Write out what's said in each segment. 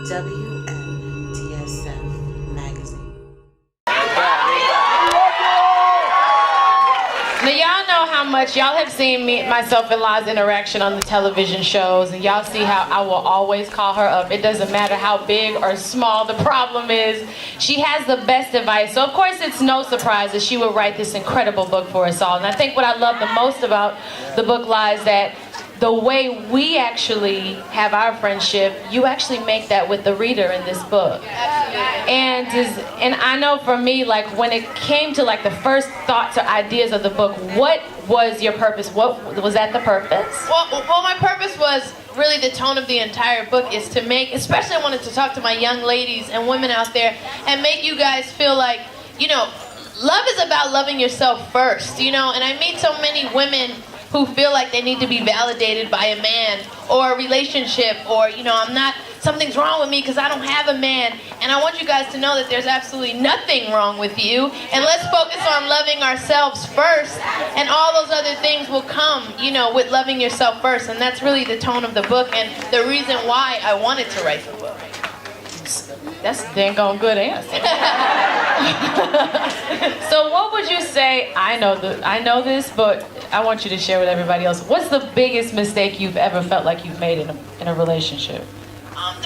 WMDSF Magazine. Now y'all know how much y'all have seen myself and LaLa's interaction on the television shows, and y'all see how I will always call her up. It doesn't matter how big or small the problem is. She has the best advice. So of course it's no surprise that she would write this incredible book for us all. And I think what I love the most about the book, LaLa, is that the way we actually have our friendship, you actually make that with the reader in this book. And I know for me, like when it came to like the first thoughts or ideas of the book, what was your purpose? What was that the purpose? Well, my purpose was really the tone of the entire book is to make, especially I wanted to talk to my young ladies and women out there and make you guys feel like, you know, love is about loving yourself first, you know, and I meet so many women who feel like they need to be validated by a man or a relationship, or, you know, something's wrong with me because I don't have a man. And I want you guys to know that there's absolutely nothing wrong with you. And let's focus on loving ourselves first, and all those other things will come, you know, with loving yourself first. And that's really the tone of the book and the reason why I wanted to write the book. That's a dang on good answer. So what would you say, I know this, but I want you to share with everybody else. What's the biggest mistake you've ever felt like you've made in a relationship?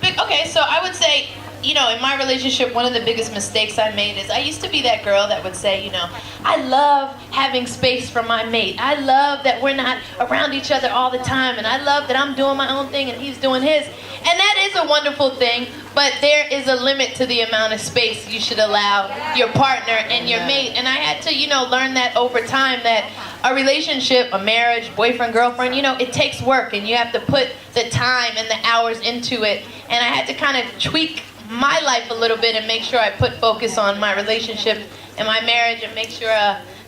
Okay, so I would say, you know, in my relationship, one of the biggest mistakes I made is I used to be that girl that would say, you know, I love having space for my mate. I love that we're not around each other all the time, and I love that I'm doing my own thing and he's doing his. And that is a wonderful thing, but there is a limit to the amount of space you should allow your partner and your mate. And I had to, you know, learn that over time, that a relationship, a marriage, boyfriend, girlfriend, you know, it takes work, and you have to put the time and the hours into it. And I had to kind of tweak my life a little bit and make sure I put focus on my relationship and my marriage, and make sure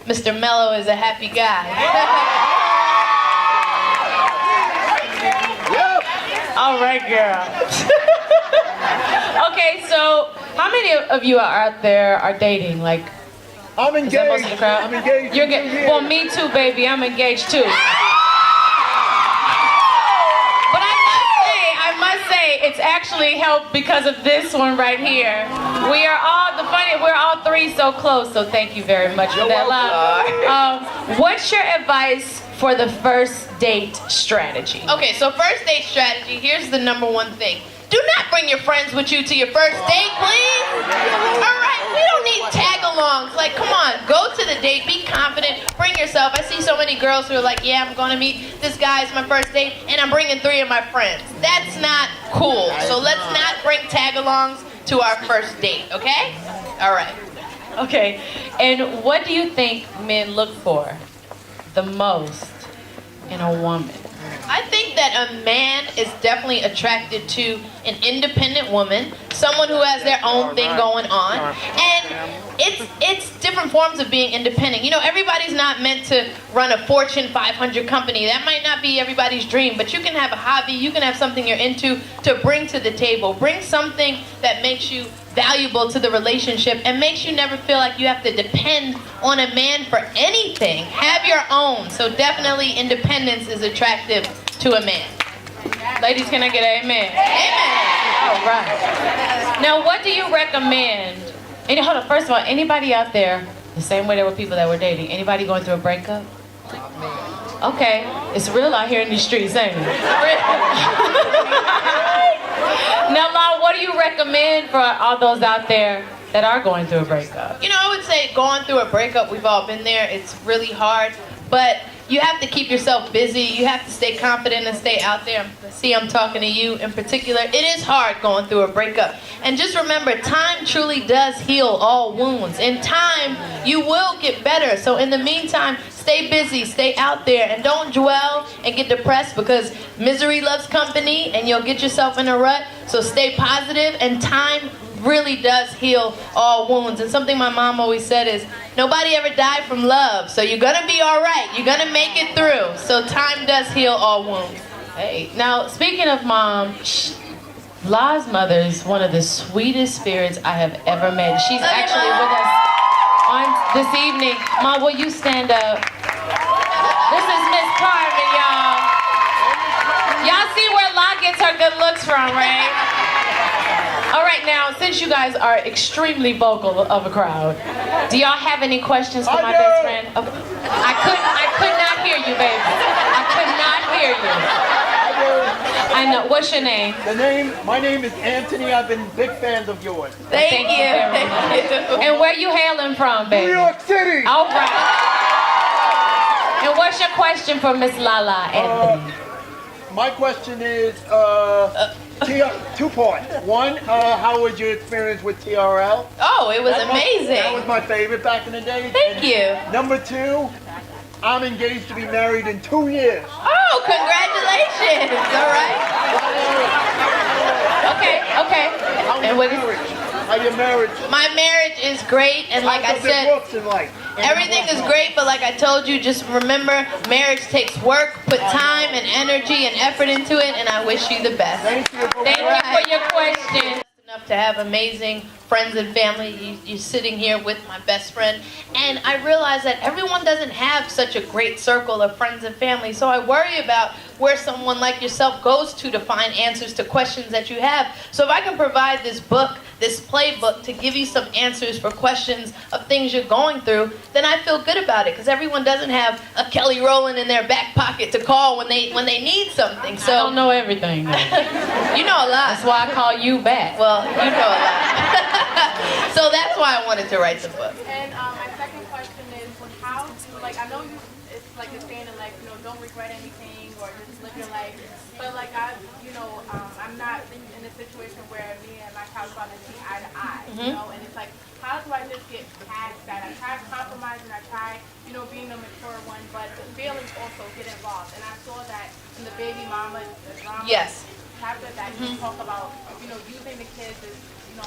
Mr. Mello is a happy guy. All right, girl. Okay, so how many of you are out there are dating? Like, I'm engaged. Is that most of the crowd? I'm engaged. You're engaged. Well, me too, baby. I'm engaged too. But I must say, it's actually helped because of this one right here. We're all three so close. So thank you very much for that, LaLa. What's your advice for the first date strategy? Okay, so first date strategy, here's the number one thing. Do not bring your friends with you to your first date, please. All right, we don't need tag-alongs. Like, come on, go to the date, be confident, bring yourself. I see so many girls who are like, yeah, I'm going to meet this guy, it's my first date, and I'm bringing 3 of my friends. That's not cool. So let's not bring tag-alongs to our first date, okay? All right. Okay, and what do you think men look for the most in a woman? I think that a man is definitely attracted to an independent woman, someone who has their own thing going on, and it's different forms of being independent. You know, everybody's not meant to run a Fortune 500 company. That might not be everybody's dream, but you can have a hobby, you can have something you're into to bring to the table. Bring something that makes you valuable to the relationship and makes you never feel like you have to depend on a man for anything. Have your own. So definitely independence is attractive to a man. Ladies, can I get an amen? Amen. All right. Now, what do you recommend? Hold on, first of all, anybody out there, the same way there were people that were dating, anybody going through a breakup? Okay, it's real out here in these streets, ain't it? Now, LaLa, what do you recommend for all those out there that are going through a breakup? You know, I would say going through a breakup, we've all been there. It's really hard, but you have to keep yourself busy. You have to stay confident and stay out there. See, I'm talking to you in particular. It is hard going through a breakup. And just remember, time truly does heal all wounds. In time, you will get better. So in the meantime, stay busy, stay out there, and don't dwell and get depressed, because misery loves company and you'll get yourself in a rut. So stay positive, and time really does heal all wounds. And something my mom always said is, nobody ever died from love, so you're gonna be all right. You're gonna make it through. So time does heal all wounds. Hey, now speaking of mom, LaLa's mother is one of the sweetest spirits I have ever met. She's actually with us on this evening. Mom, will you stand up? This is Miss Carmen, y'all. Y'all see where LaLa gets her good looks from, right? right now, since you guys are extremely vocal of a crowd, do y'all have any questions for my best friend? Okay. I could not hear you, baby. I could not hear you. I know. What's your name? My name is Anthony. I've been big fans of yours. Thank you. Thank you. And where you hailing from, baby? New York City. All right. And what's your question for Miss LaLa, Anthony? My question is 2 parts. One, how was your experience with TRL? Oh, it was amazing. That was my favorite back in the day. Thank you. Number 2, I'm engaged to be married in 2 years. Oh, congratulations. All right. Okay. How your marriage? My marriage is great, and like I said, everything is great, but like I told you, just remember, marriage takes work, put time and energy and effort into it, and I wish you the best. Thank you for your question. Enough to have amazing friends and family. You're sitting here with my best friend, and I realize that everyone doesn't have such a great circle of friends and family, so I worry about where someone like yourself goes to find answers to questions that you have. So if I can provide this book, this playbook, to give you some answers for questions of things you're going through, then I feel good about it, because everyone doesn't have a Kelly Rowland in their back pocket to call when they need something. So I don't know everything. You know a lot. That's why I call you back. Well, you know a lot. So that's why I wanted to write the book. And my second question is, how to, like, I know it's like you're saying, like, don't regret anything or just live your life. But like I'm not in a situation where me and my spouse are going to see eye to eye, and it's like, how do I just get past that? I try compromising, I try, being the mature one, but the feelings also get involved. And I saw that in the baby mama drama chapter that you talk about, using the kids as,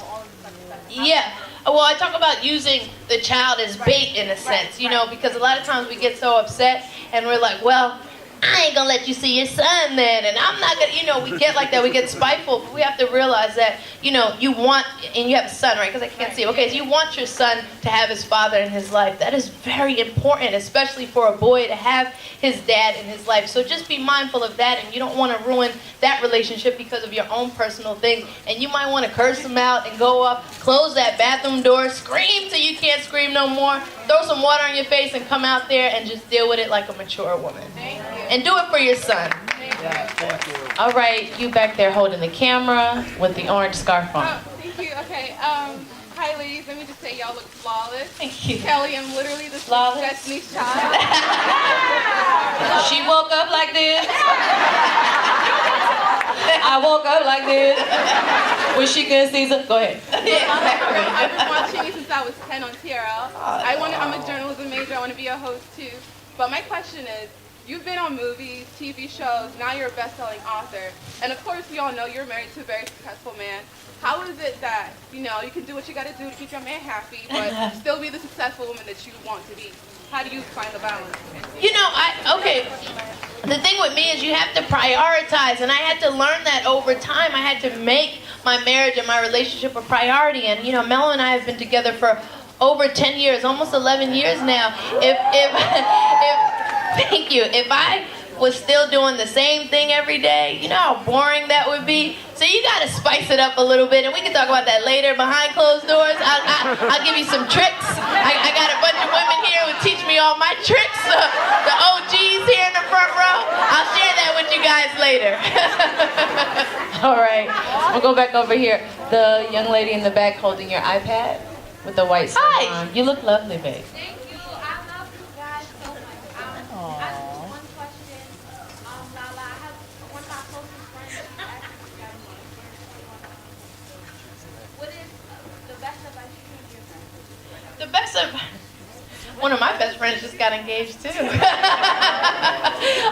all of this stuff. Yeah. Well, I talk about using the child as bait in a sense, because a lot of times we get so upset and we're like, well, I ain't gonna let you see your son then, and I'm not gonna, we get like that, we get spiteful, but we have to realize that, you want, and you have a son, right, because I can't see him, okay, so you want your son to have his father in his life. That is very important, especially for a boy to have his dad in his life, so just be mindful of that, and you don't want to ruin that relationship because of your own personal thing, and you might want to curse him out and go up, close that bathroom door, scream till you can't scream no more, throw some water on your face and come out there and just deal with it like a mature woman. Thank you. And do it for your son. Thank you. All right, you back there holding the camera with the orange scarf on. Oh, thank you. Okay. Hi, ladies. Let me just say y'all look flawless. Thank you. Kelly, I'm literally the Flawless? Destiny's Child. She woke up like this. I woke up like this. When she couldn't see some. Go ahead. I've been watching you since I was 10 on TRL. I'm a journalism major. I want to be a host too. But my question is, you've been on movies, TV shows, now you're a best-selling author. And of course, we all know you're married to a very successful man. How is it that, you can do what you got to do to keep your man happy, but still be the successful woman that you want to be? How do you find the balance? The thing with me is you have to prioritize, and I had to learn that over time. I had to make my marriage and my relationship a priority. And, Melo and I have been together for over 10 years, almost 11 years now. Thank you. If I was still doing the same thing every day, you know how boring that would be? So you gotta spice it up a little bit, and we can talk about that later behind closed doors. I'll give you some tricks. I got a bunch of women here who teach me all my tricks. The OGs here in the front row. I'll share that with you guys later. All right, we'll go back over here. The young lady in the back holding your iPad with the white shirt on. You look lovely, babe. Thank you. I love you guys so much. I just have one question. LaLa, I have one of my closest friends. She asked me that one. What is the best advice you can give her? The best of... One of my best friends just got engaged too.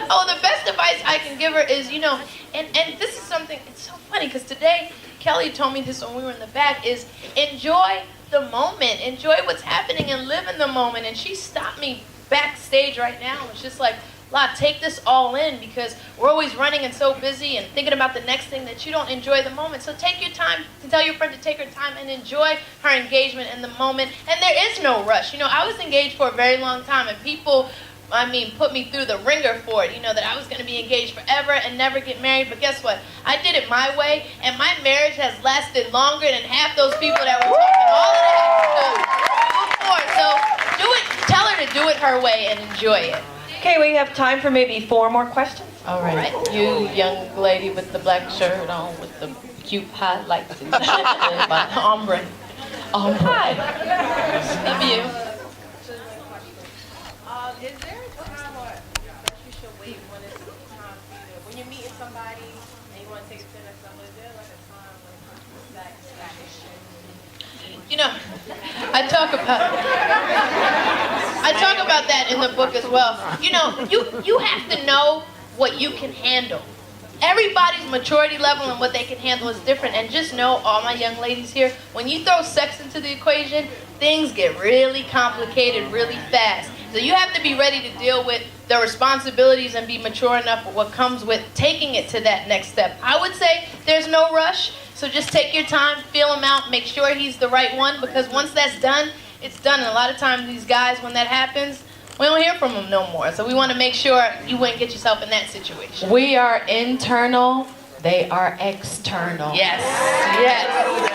Oh, the best advice I can give her is, and this is something, it's so funny because today, Kelly told me this when we were in the back, is enjoy the moment, enjoy what's happening and live in the moment. And she stopped me backstage right now and was just like, La, take this all in, because we're always running and so busy and thinking about the next thing that you don't enjoy the moment. So take your time to tell your friend to take her time and enjoy her engagement in the moment. And there is no rush. I was engaged for a very long time, and people put me through the ringer for it. You know, that I was going to be engaged forever and never get married. But guess what? I did it my way, and my marriage has lasted longer than half those people that were talking all of that before. So do it. Tell her to do it her way and enjoy it. Okay, we have time for maybe 4 more questions. All right. You young lady with the black shirt on with the cute highlights and ombre. Hi. Love you. Is there a time that you should wait when it's time for you when you're meeting somebody and you want to take a dinner somewhere? Is there like a time when it's sex? You know, I talk about that in the book as well. You know, you have to know what you can handle. Everybody's maturity level and what they can handle is different. And just know, all my young ladies here, when you throw sex into the equation, things get really complicated really fast. So you have to be ready to deal with the responsibilities and be mature enough for what comes with taking it to that next step. I would say there's no rush. So just take your time, feel him out, make sure he's the right one, because once that's done, it's done. And a lot of times these guys, when that happens, we don't hear from them no more. So we want to make sure you wouldn't get yourself in that situation. We are internal, they are external. Yes, yes.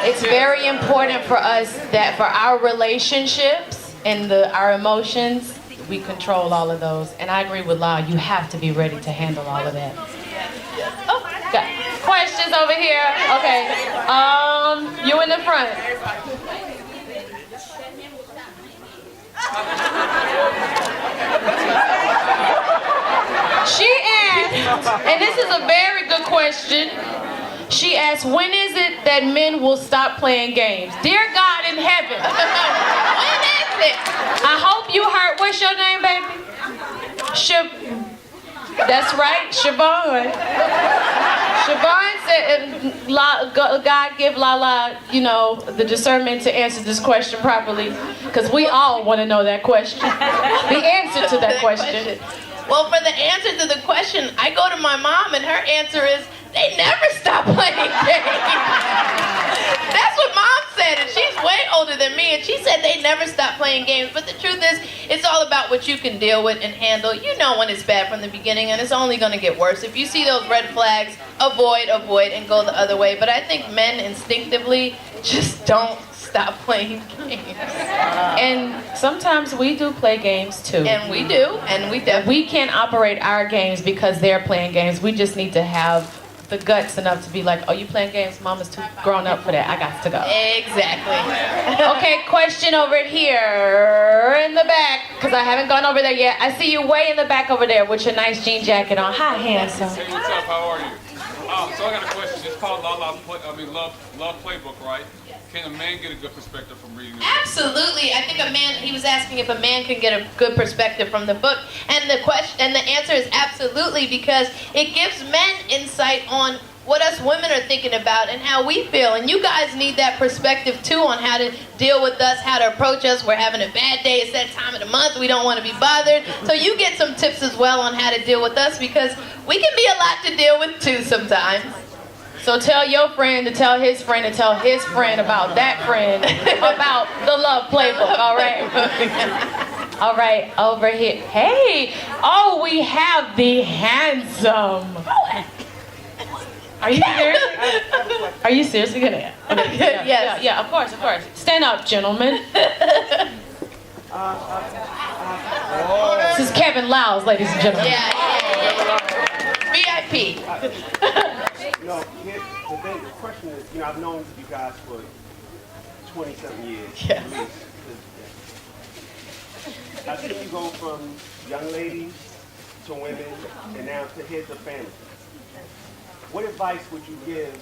It's very important for us that for our relationships and our emotions, we control all of those. And I agree with LaLa, you have to be ready to handle all of that. Oh, Got questions over here? Okay. You in the front. She asked, and this is a very good question. She asked, when is it that men will stop playing games? Dear God in heaven. when is it? I hope you heard, what's your name, baby? That's right, Siobhan. Siobhan said, God give LaLa, you know, the discernment to answer this question properly, because we all want to know that question. The answer to that question. Well, for the answer to the question, I go to my mom, and her answer is, they never stop playing games. That's what Mom said, and she's way older than me, and she said they never stop playing games. But the truth is, it's all about what you can deal with and handle. You know when it's bad from the beginning, and it's only going to get worse. If you see those red flags, avoid, and go the other way. But I think men instinctively just don't stop playing games. And sometimes we do play games too. And we do, and we definitely. We can't operate our games because they're playing games. We just need to have the guts enough to be like, oh, you playing games? Mama's too grown up for that. I got to go. Exactly. Okay, question over here in the back, because I haven't gone over there yet. I see you way in the back over there with your nice jean jacket on. Hi, handsome. Hey, what's up? How are you? So I got a question. It's called Love Playbook, right? Can a man get a good perspective from reading it? Absolutely. I think he was asking if a man can get a good perspective from the book. And the answer is absolutely, because it gives men insight on what us women are thinking about and how we feel. And you guys need that perspective too on how to deal with us, how to approach us. We're having a bad day. It's that time of the month. We don't want to be bothered. So you get some tips as well on how to deal with us, because we can be a lot to deal with too sometimes. So tell your friend to tell his friend to tell his friend about that friend about the Love Playbook, all right? All right, over here. Hey, oh, we have the handsome. Are you serious? Are you seriously gonna? Yes. Yeah, of course. Stand up, gentlemen. This is Kevin Lyles, ladies and gentlemen. Yeah. VIP. No, the question is, I've known you guys for 20-something years. Yes. I think you go from young ladies to women and now to heads of families. What advice would you give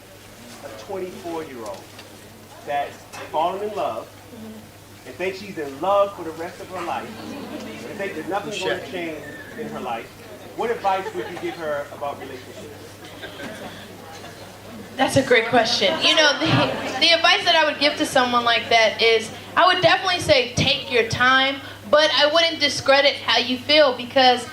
a 24-year-old that's fallen in love and thinks she's in love for the rest of her life, and thinks that nothing's going to change in her life? What advice would you give her about relationships? That's a great question. The advice that I would give to someone like that is, I would definitely say take your time, but I wouldn't discredit how you feel, because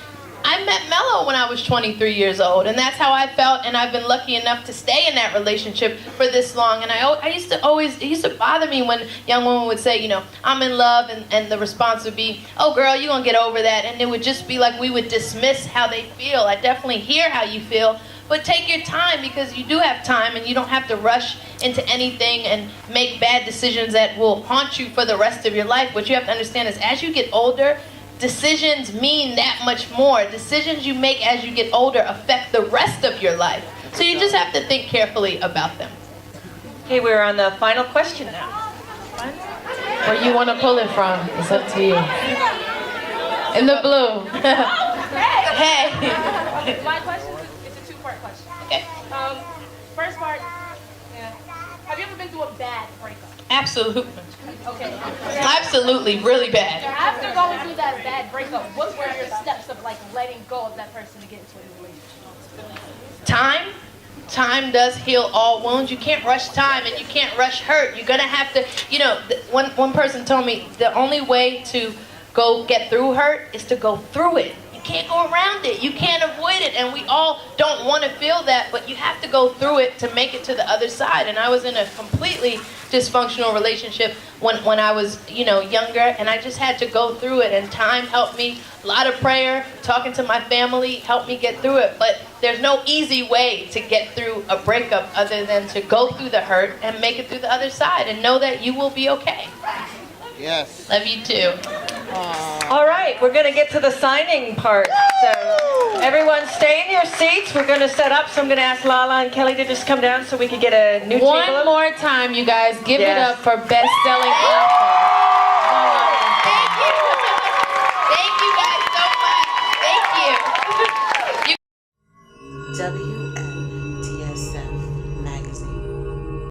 I met Mello when I was 23 years old, and that's how I felt, and I've been lucky enough to stay in that relationship for this long. And I used to always, it used to bother me when young women would say, you know, I'm in love, and the response would be, oh girl, you're gonna get over that. And it would just be like we would dismiss how they feel. I definitely hear how you feel, but take your time, because you do have time, and you don't have to rush into anything and make bad decisions that will haunt you for the rest of your life. What you have to understand is, as you get older, decisions mean that much more. Decisions you make as you get older affect the rest of your life. So you just have to think carefully about them. Okay, we're on the final question now. Where you want to pull it from, it's up to you. In the blue. Hey. My question is a two-part question. Okay. First part, have you ever been through a bad breakup? Absolutely. Okay. Absolutely, really bad. After going through that bad breakup, what were your steps of like letting go of that person to get into a new relationship? Time does heal all wounds. You can't rush time, and you can't rush hurt. You're gonna have to, you know, one person told me the only way to go get through hurt is to go through it. You can't go around it. You can't avoid it. And we all don't want to feel that, but you have to go through it to make it to the other side. And I was in a completely dysfunctional relationship when I was, you know, younger, and I just had to go through it, and time helped me. A lot of prayer, talking to my family helped me get through it. But there's no easy way to get through a breakup other than to go through the hurt and make it through the other side, and know that you will be okay. Yes. Love you too. All right, we're going to get to the signing part. So everyone stay in your seats. We're going to set up, so I'm going to ask LaLa and Kelly to just come down so we can get a new table. One more time, you guys. Give it Yes. up for best-selling author.